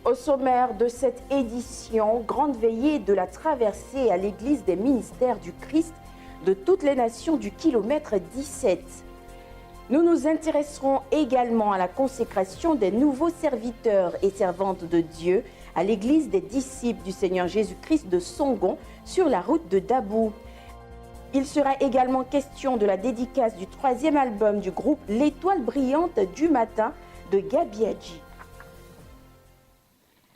Au sommaire de cette édition, grande veillée de la traversée à l'église des ministères du Christ de toutes les nations du kilomètre 17. Nous nous intéresserons également à la consécration des nouveaux serviteurs et servantes de Dieu à l'église des disciples du Seigneur Jésus-Christ de Songon sur la route de Dabou. Il sera également question de la dédicace du 3e album du groupe L'Étoile brillante du matin de Gabi Hadji.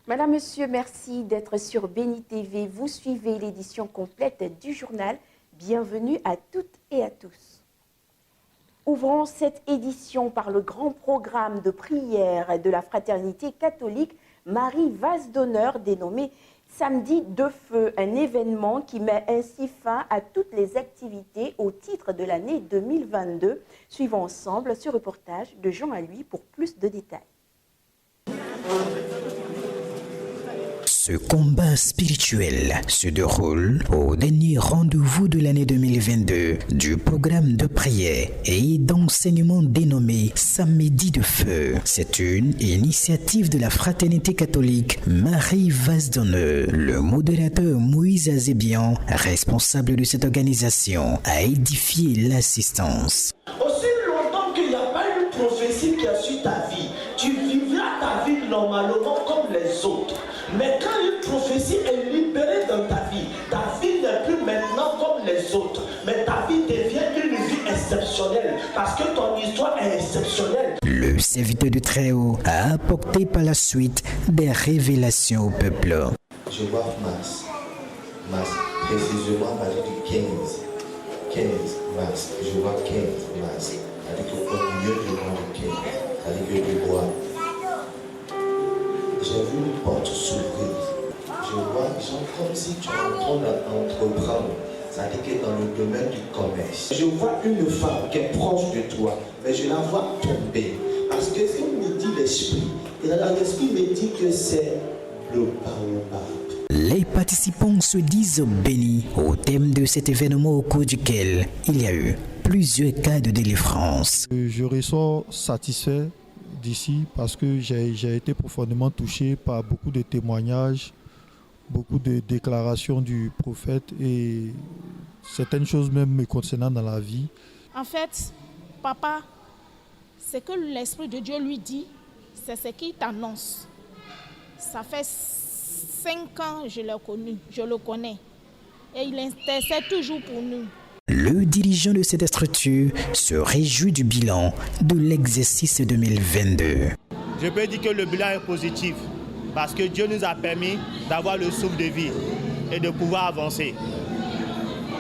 Madame, Monsieur, merci d'être sur Béni TV. Vous suivez l'édition complète du journal. Bienvenue à toutes et à tous. Ouvrons cette édition par le grand programme de prière de la fraternité catholique Marie Vase d'honneur dénommé Samedi de Feu, un événement qui met ainsi fin à toutes les activités au titre de l'année 2022. Suivons ensemble ce reportage de Jean Alui pour plus de détails. Ce combat spirituel se déroule au dernier rendez-vous de l'année 2022 du programme de prière et d'enseignement dénommé Samedi de Feu. C'est une initiative de la fraternité catholique Marie Vase d'honneur. Le modérateur Moïse Azébian, responsable de cette organisation, a édifié l'assistance. Aussi longtemps qu'il n'y a pas une prophétie qui a su ta vie, tu vivras ta vie normalement comme les autres. Mais quand une prophétie est libérée dans ta vie n'est plus maintenant comme les autres, mais ta vie devient une vie exceptionnelle parce que ton histoire est exceptionnelle. Le serviteur de Très-Haut a apporté par la suite des révélations au peuple. Je vois Mars, précisément à partir du 15 mars, je vois 15 mars, c'est-à-dire qu'au milieu du mois de 15, c'est-à-dire que du bois. J'ai vu une porte s'ouvrir. Je vois les gens comme si tu es en train d'entreprendre. C'est-à-dire que dans le domaine du commerce. Je vois une femme qui est proche de toi, mais je la vois tomber. Parce que si on me dit l'esprit, et l'esprit me dit que c'est le baobab. Les participants se disent bénis au thème de cet événement au cours duquel il y a eu plusieurs cas de délivrance. Je ressors satisfait d'ici parce que j'ai été profondément touché par beaucoup de témoignages, beaucoup de déclarations du prophète et certaines choses même me concernant dans la vie. En fait, papa, ce que l'Esprit de Dieu lui dit, c'est ce qu'il t'annonce. Ça fait 5 ans que je l'ai connu, je le connais. Et il intercède toujours pour nous. Le dirigeant de cette structure se réjouit du bilan de l'exercice 2022. Je peux dire que le bilan est positif parce que Dieu nous a permis d'avoir le souffle de vie et de pouvoir avancer.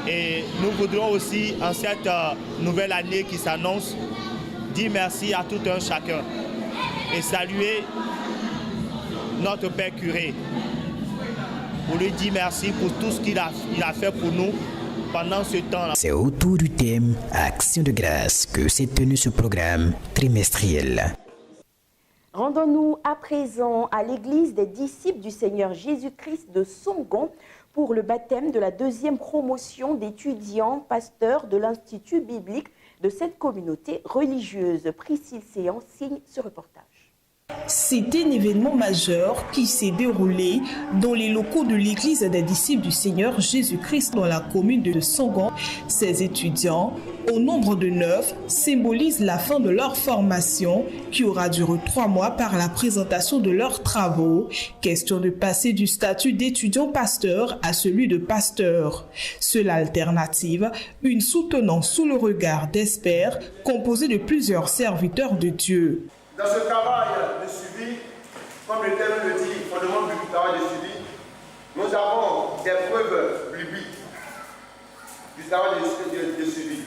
Et nous voudrons aussi, en cette nouvelle année qui s'annonce, dire merci à tout un chacun et saluer notre Père curé pour lui dire merci pour tout ce qu'il a fait pour nous pendant ce temps-là. C'est autour du thème Action de grâce que s'est tenu ce programme trimestriel. Rendons-nous à présent à l'église des disciples du Seigneur Jésus-Christ de Songon pour le baptême de la 2e promotion d'étudiants pasteurs de l'Institut biblique de cette communauté religieuse. Priscille Séan signe ce reportage. C'est un événement majeur qui s'est déroulé dans les locaux de l'église des disciples du Seigneur Jésus-Christ dans la commune de Songon. Ces étudiants, au nombre de 9, symbolisent la fin de leur formation qui aura duré 3 mois par la présentation de leurs travaux. Question de passer du statut d'étudiant pasteur à celui de pasteur. Seule alternative, une soutenance sous le regard d'experts composée de plusieurs serviteurs de Dieu. Dans ce travail de suivi, comme le terme le dit, fondement du travail de suivi, nous avons des preuves bibliques du travail de suivi.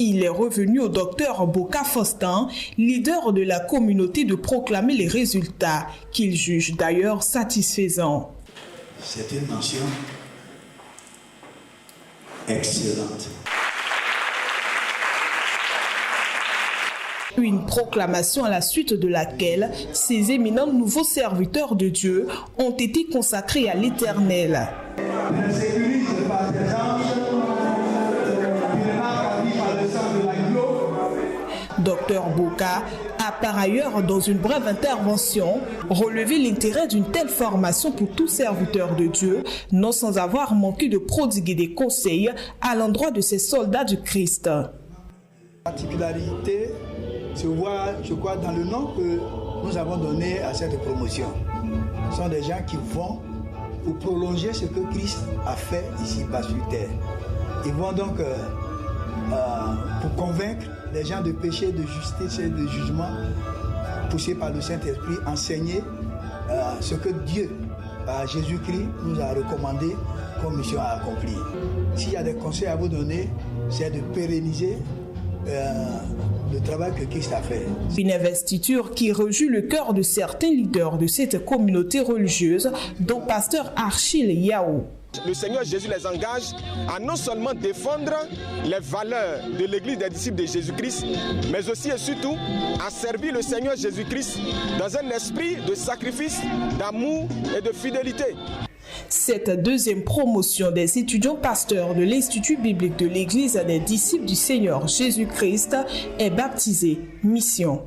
Il est revenu au docteur Boka Faustin, leader de la communauté, de proclamer les résultats, qu'il juge d'ailleurs satisfaisants. C'est une mention excellente. Une proclamation à la suite de laquelle ces éminents nouveaux serviteurs de Dieu ont été consacrés à l'Éternel. Docteur Boka a par ailleurs, dans une brève intervention, relevé l'intérêt d'une telle formation pour tout serviteur de Dieu, non sans avoir manqué de prodiguer des conseils à l'endroit de ces soldats du Christ. La particularité se voit, je crois, dans le nom que nous avons donné à cette promotion. Ce sont des gens qui vont pour prolonger ce que Christ a fait ici-bas sur terre. Ils vont donc pour convaincre les gens de péché, de justice et de jugement, poussés par le Saint-Esprit, enseigner ce que Dieu, Jésus-Christ, nous a recommandé comme mission à accomplir. S'il y a des conseils à vous donner, c'est de pérenniser le travail que Christ a fait. Une investiture qui réjouit le cœur de certains leaders de cette communauté religieuse, dont pasteur Achille Yao. Le Seigneur Jésus les engage à non seulement défendre les valeurs de l'Église des disciples de Jésus-Christ, mais aussi et surtout à servir le Seigneur Jésus-Christ dans un esprit de sacrifice, d'amour et de fidélité. Cette deuxième promotion des étudiants pasteurs de l'Institut biblique de l'Église des disciples du Seigneur Jésus-Christ est baptisée Mission.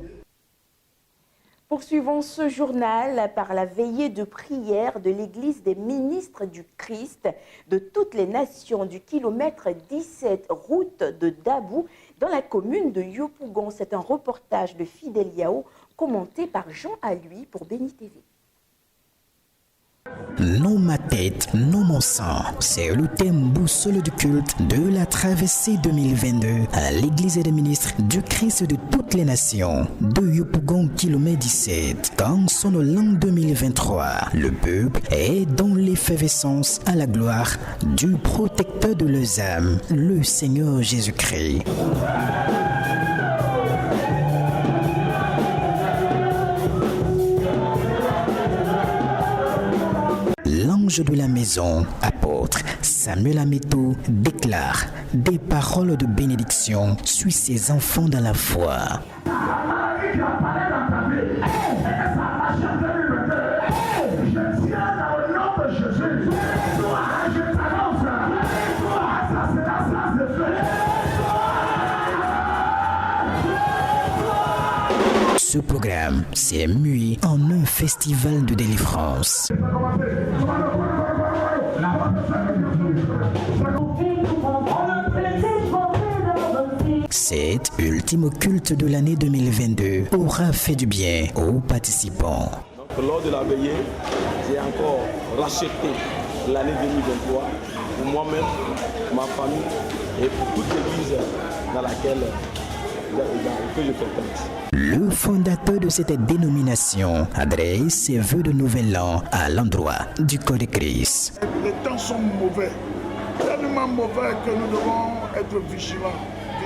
Poursuivons ce journal par la veillée de prière de l'Église des ministres du Christ de toutes les nations du kilomètre 17 route de Dabou dans la commune de Yopougon. C'est un reportage de Fidel Yao commenté par Jean Alui pour Béni TV. Non ma tête, non mon sang, c'est le thème boussole du culte de la traversée 2022 à l'église des ministres du Christ de toutes les nations de Yopougon kilomètre 17. Quand sonne l'an 2023, le peuple est dans l'effervescence à la gloire du protecteur de leurs âmes, le Seigneur Jésus-Christ. L'ange de la maison, apôtre Samuel Ameto, déclare des paroles de bénédiction sur ses enfants dans la foi. Ce programme s'est mué en un festival de délivrance. Cet ultime culte de l'année 2022 aura fait du bien aux participants. Donc, lors de la veillée, j'ai encore racheté l'année 2023 pour moi-même, ma famille et pour toute l'église dans laquelle que je fréquente. Le fondateur de cette dénomination adresse ses vœux de nouvel an à l'endroit du corps de Christ. Les temps sont mauvais, tellement mauvais que nous devons être vigilants.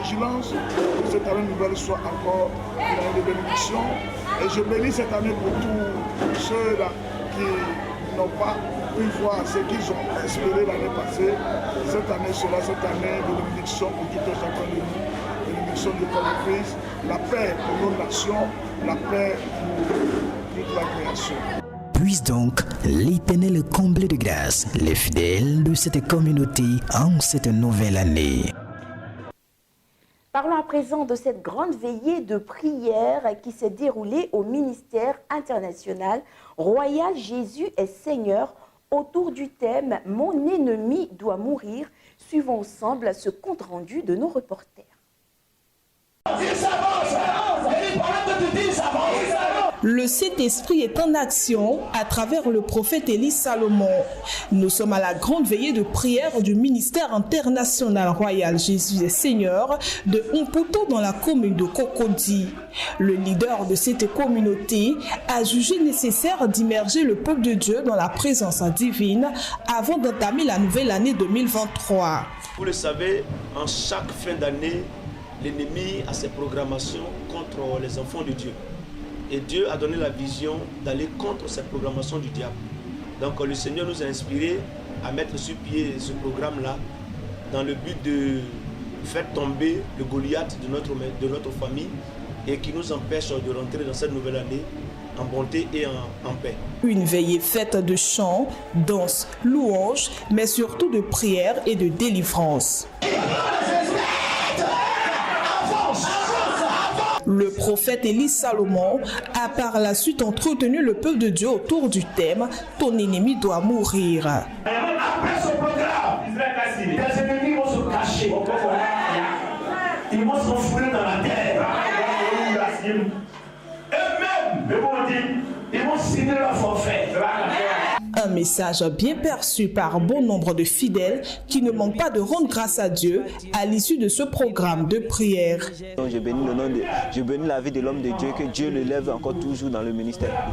Vigilance, que cette année nouvelle soit encore une année de bénédiction. Et je bénis cette année pour tous ceux-là qui n'ont pas pu voir ce qu'ils ont espéré l'année passée. Cette année sera cette année de bénédiction pour tout un chacun de nous. Bénédiction du corps de Christ, la paix pour nos nations, la paix pour toute la création. Puisse donc l'Éternel combler de grâce les fidèles de cette communauté en cette nouvelle année. Parlons à présent de cette grande veillée de prière qui s'est déroulée au ministère international Royal Jésus est Seigneur autour du thème « Mon ennemi doit mourir ». Suivons ensemble ce compte-rendu de nos reporters. Le Saint-Esprit est en action à travers le prophète Élie Salomon. Nous sommes à la grande veillée de prière du ministère international Royal Jésus est Seigneur de Umputo dans la commune de Cocody. Le leader de cette communauté a jugé nécessaire d'immerger le peuple de Dieu dans la présence divine avant d'entamer la nouvelle année 2023. Vous le savez, en chaque fin d'année, l'ennemi a ses programmations contre les enfants de Dieu. Et Dieu a donné la vision d'aller contre cette programmation du diable. Donc le Seigneur nous a inspirés à mettre sur pied ce programme-là dans le but de faire tomber le Goliath de notre famille et qui nous empêche de rentrer dans cette nouvelle année en bonté et en paix. Une veillée faite de chants, danses, louanges, mais surtout de prières et de délivrance. Le prophète Élie Salomon a par la suite entretenu le peuple de Dieu autour du thème « Ton ennemi doit mourir ». Après ce programme, les ennemis vont se cacher. Ils vont s'enfouir dans la terre. Eux-mêmes, ils vont signer leur forfait. Un message bien perçu par bon nombre de fidèles qui ne manquent pas de rendre grâce à Dieu à l'issue de ce programme de prière. Je bénis la vie de l'homme de Dieu, que Dieu le lève encore toujours dans le ministère.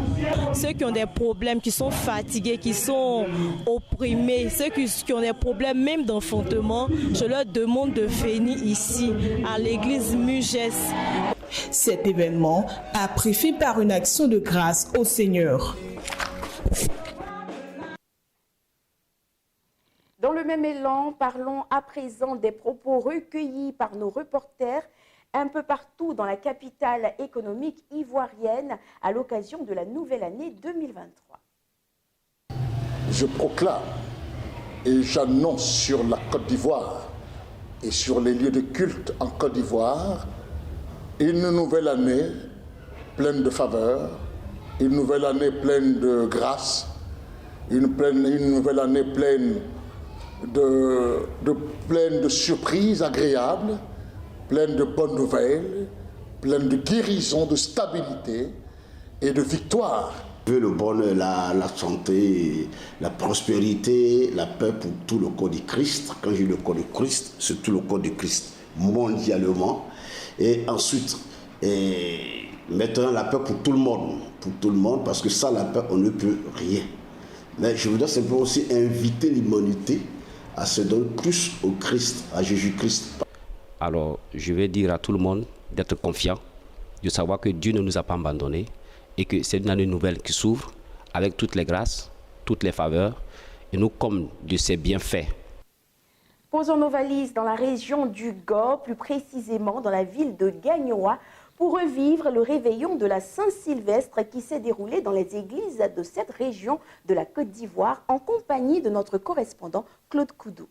Ceux qui ont des problèmes, qui sont fatigués, qui sont opprimés, ceux qui ont des problèmes même d'enfantement, je leur demande de venir ici, à l'église Mugès. Cet événement a pris fin par une action de grâce au Seigneur. Dans le même élan, parlons à présent des propos recueillis par nos reporters un peu partout dans la capitale économique ivoirienne à l'occasion de la nouvelle année 2023. Je proclame et j'annonce sur la Côte d'Ivoire et sur les lieux de culte en Côte d'Ivoire une nouvelle année pleine de faveurs, une nouvelle année pleine de grâce, une nouvelle année pleine de surprises agréables, pleine de bonnes nouvelles, pleine de guérison, de stabilité et de victoire. Je veux le bonheur, la santé, la prospérité, la paix pour tout le corps du Christ. Quand je dis le corps du Christ, c'est tout le corps du Christ mondialement. Et ensuite, maintenant la paix pour tout le monde, parce que sans la paix, on ne peut rien. Mais je voudrais simplement aussi inviter l'humanité à se donner plus au Christ, à Jésus-Christ. Alors, je vais dire à tout le monde d'être confiant, de savoir que Dieu ne nous a pas abandonnés et que c'est une année nouvelle qui s'ouvre avec toutes les grâces, toutes les faveurs, et nous, comme de ses bienfaits. Posons nos valises dans la région du Gao, plus précisément dans la ville de Gagnoa, pour revivre le réveillon de la Saint-Sylvestre qui s'est déroulé dans les églises de cette région de la Côte d'Ivoire en compagnie de notre correspondant Claude Koudou.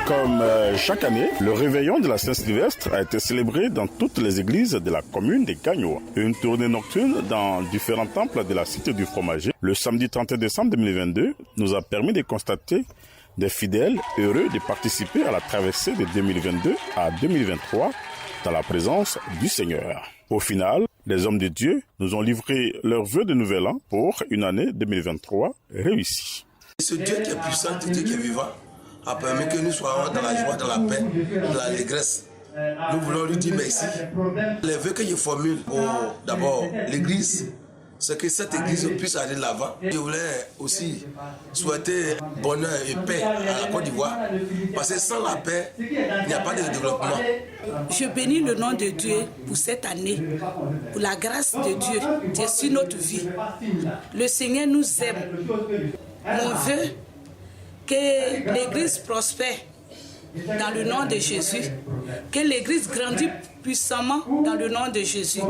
Comme chaque année, le réveillon de la Saint-Sylvestre a été célébré dans toutes les églises de la commune de Gagnoa. Une tournée nocturne dans différents temples de la cité du fromager, le samedi 31 décembre 2022, nous a permis de constater des fidèles heureux de participer à la traversée de 2022 à 2023 dans la présence du Seigneur. Au final, les hommes de Dieu nous ont livré leurs vœux de nouvel an pour une année 2023 réussie. Ce Dieu qui est puissant, ce Dieu qui est vivant, a permis que nous soyons dans la joie, dans la paix, dans l'allégresse. Nous voulons lui dire merci. Les vœux que je formule pour d'abord l'Église, c'est que cette Église puisse aller de l'avant. Je voulais aussi souhaiter bonheur et paix à la Côte d'Ivoire, parce que sans la paix, il n'y a pas de développement. Je bénis le nom de Dieu pour cette année, pour la grâce de Dieu qui est sur notre vie. Le Seigneur nous aime. Mon vœu, que l'Église prospère dans le nom de Jésus, que l'Église grandisse puissamment dans le nom de Jésus.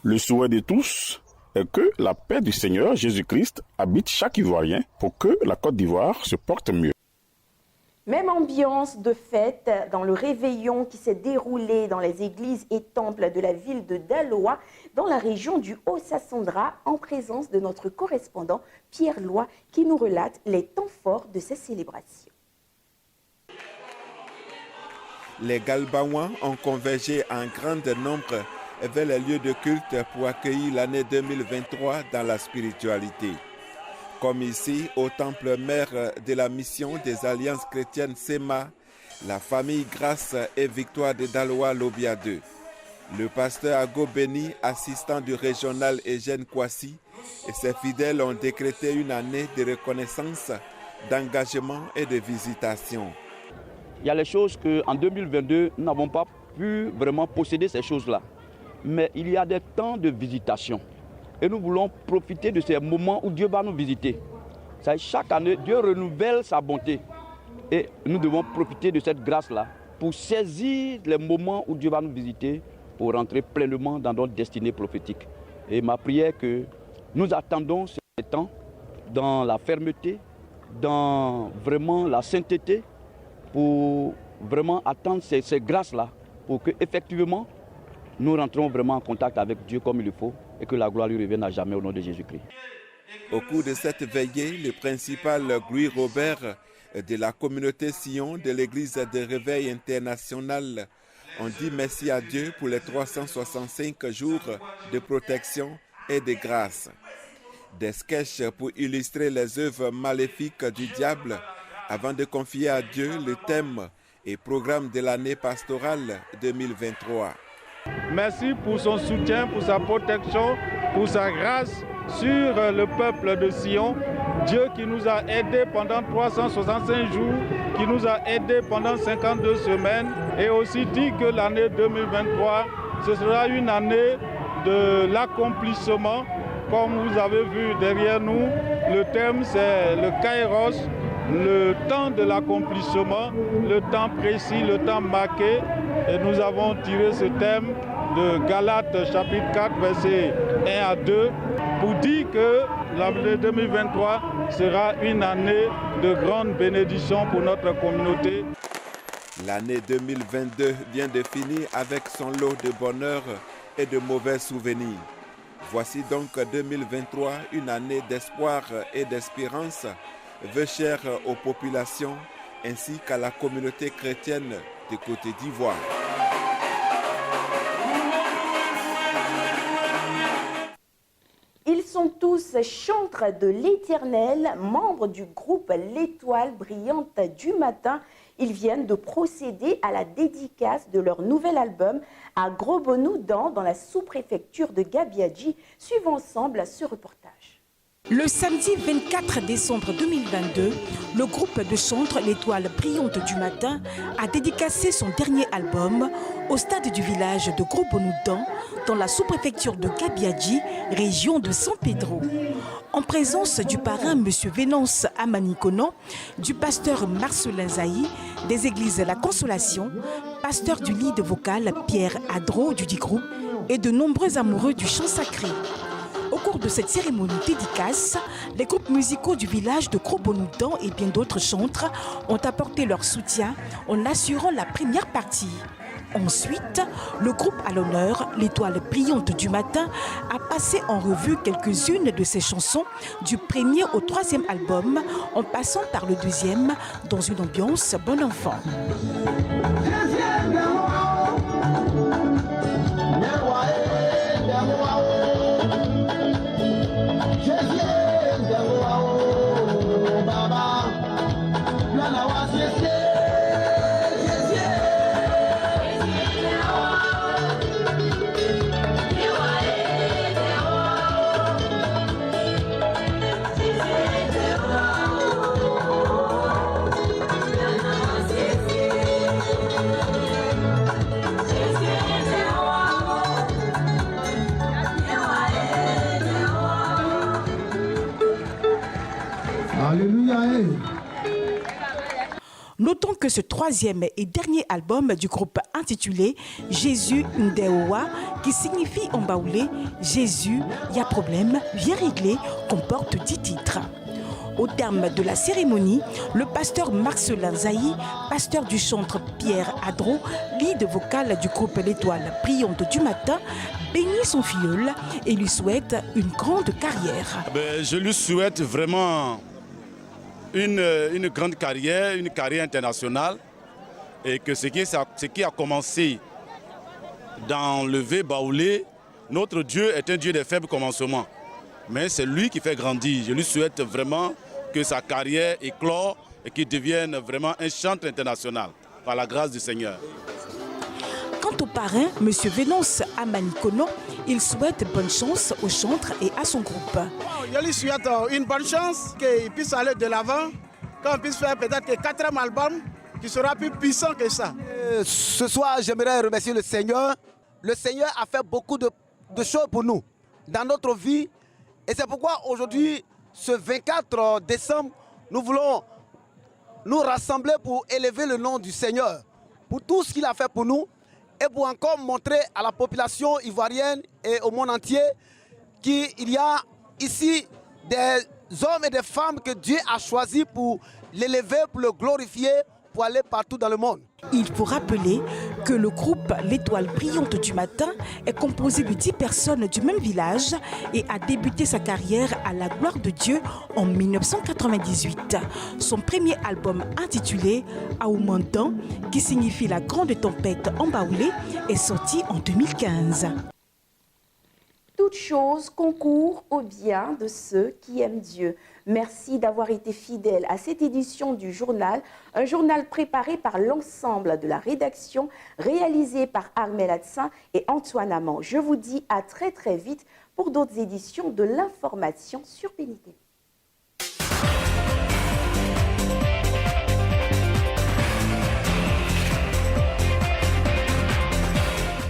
Le souhait de tous est que la paix du Seigneur Jésus-Christ habite chaque Ivoirien pour que la Côte d'Ivoire se porte mieux. Même ambiance de fête dans le réveillon qui s'est déroulé dans les églises et temples de la ville de Daloa, dans la région du Haut-Sassandra, en présence de notre correspondant Pierre Loy, qui nous relate les temps forts de ces célébrations. Les Galbaouans ont convergé en grand nombre vers les lieux de culte pour accueillir l'année 2023 dans la spiritualité. Comme ici, au temple mère de la mission des Alliances chrétiennes SEMA, la famille Grâce et Victoire de Daloa Lobia 2. Le pasteur Ago Beni, assistant du régional Eugène Kwasi, et ses fidèles ont décrété une année de reconnaissance, d'engagement et de visitation. Il y a les choses qu'en 2022, nous n'avons pas pu vraiment posséder ces choses-là. Mais il y a des temps de visitation. Et nous voulons profiter de ces moments où Dieu va nous visiter. Chaque année, Dieu renouvelle sa bonté. Et nous devons profiter de cette grâce-là pour saisir les moments où Dieu va nous visiter, pour rentrer pleinement dans notre destinée prophétique. Et ma prière est que nous attendons ces temps dans la fermeté, dans vraiment la sainteté, pour vraiment attendre ces grâces-là, pour que effectivement nous rentrons vraiment en contact avec Dieu comme il le faut et que la gloire lui revienne à jamais au nom de Jésus-Christ. Au cours de cette veillée, le principal Louis Robert de la communauté Sion de l'église de Réveil international ont dit merci à Dieu pour les 365 jours de protection et de grâce. Des sketchs pour illustrer les œuvres maléfiques du diable avant de confier à Dieu le thème et programme de l'année pastorale 2023. Merci pour son soutien, pour sa protection, pour sa grâce sur le peuple de Sion. Dieu qui nous a aidés pendant 365 jours, qui nous a aidés pendant 52 semaines et aussi dit que l'année 2023, ce sera une année de l'accomplissement. Comme vous avez vu derrière nous, le thème c'est le Kairos, le temps de l'accomplissement, le temps précis, le temps marqué. Et nous avons tiré ce thème de Galates chapitre 4, versets 1 à 2, pour dire que l'année 2023 sera une année de grande bénédiction pour notre communauté. L'année 2022 vient de finir avec son lot de bonheur et de mauvais souvenirs. Voici donc 2023, une année d'espoir et d'espérance, veut chère aux populations ainsi qu'à la communauté chrétienne de Côte d'Ivoire. Ils sont tous chantres de l'Éternel, membres du groupe L'Étoile brillante du matin. Ils viennent de procéder à la dédicace de leur nouvel album à Gros-Bonoudan dans la sous-préfecture de Gabiadji. Suivons ensemble ce reportage. Le samedi 24 décembre 2022, le groupe de chantres L'Étoile brillante du matin a dédicacé son dernier album au stade du village de Gros-Bonoudan dans la sous-préfecture de Gabiadji, région de San Pedro. En présence du parrain M. Vénance Amanikono, du pasteur Marcelin Zaï, des églises La Consolation, pasteur du lead vocal Pierre Adro du Digrou et de nombreux amoureux du chant sacré. Au cours de cette cérémonie dédicace, les groupes musicaux du village de Gros-Bonoudan et bien d'autres chantres ont apporté leur soutien en assurant la première partie. Ensuite, le groupe à l'honneur, L'Étoile brillante du matin, a passé en revue quelques-unes de ses chansons du premier au troisième album, en passant par le deuxième, dans une ambiance bon enfant. Notons que ce troisième et dernier album du groupe intitulé Jésus Ndeowa, qui signifie en baoulé Jésus, y a problème, viens régler, comporte 10 titres. Au terme de la cérémonie, le pasteur Marcelin Zaï, pasteur du chantre Pierre Adro, lead vocal du groupe L'Étoile brillante du matin, bénit son filleul et lui souhaite une grande carrière. Je lui souhaite vraiment une grande carrière, une carrière internationale, et que ce qui a commencé dans le V-Baoulé, notre Dieu est un Dieu des faibles commencements. Mais c'est lui qui fait grandir. Je lui souhaite vraiment que sa carrière éclore et qu'il devienne vraiment un chantre international, par la grâce du Seigneur. Quant au parrain, M. Vénance Amanikono, il souhaite bonne chance au chantre et à son groupe. Je lui souhaite une bonne chance, qu'il puisse aller de l'avant, qu'on puisse faire peut-être le 4e album qui sera plus puissant que ça. Ce soir, j'aimerais remercier le Seigneur. Le Seigneur a fait beaucoup de choses pour nous dans notre vie. Et c'est pourquoi aujourd'hui, ce 24 décembre, nous voulons nous rassembler pour élever le nom du Seigneur, pour tout ce qu'il a fait pour nous et pour encore montrer à la population ivoirienne et au monde entier qu'il y a ici des hommes et des femmes que Dieu a choisis pour l'élever, pour le glorifier pour aller partout dans le monde. Il faut rappeler que le groupe L'Étoile brillante du matin est composé de 10 personnes du même village et a débuté sa carrière à la gloire de Dieu en 1998. Son premier album intitulé Aoumandan, qui signifie la grande tempête en baoulé, est sorti en 2015. Toute chose concourt au bien de ceux qui aiment Dieu. Merci d'avoir été fidèles à cette édition du journal, un journal préparé par l'ensemble de la rédaction, réalisé par Armel Adsin et Antoine Amand. Je vous dis à très vite pour d'autres éditions de l'information sur Béni TV.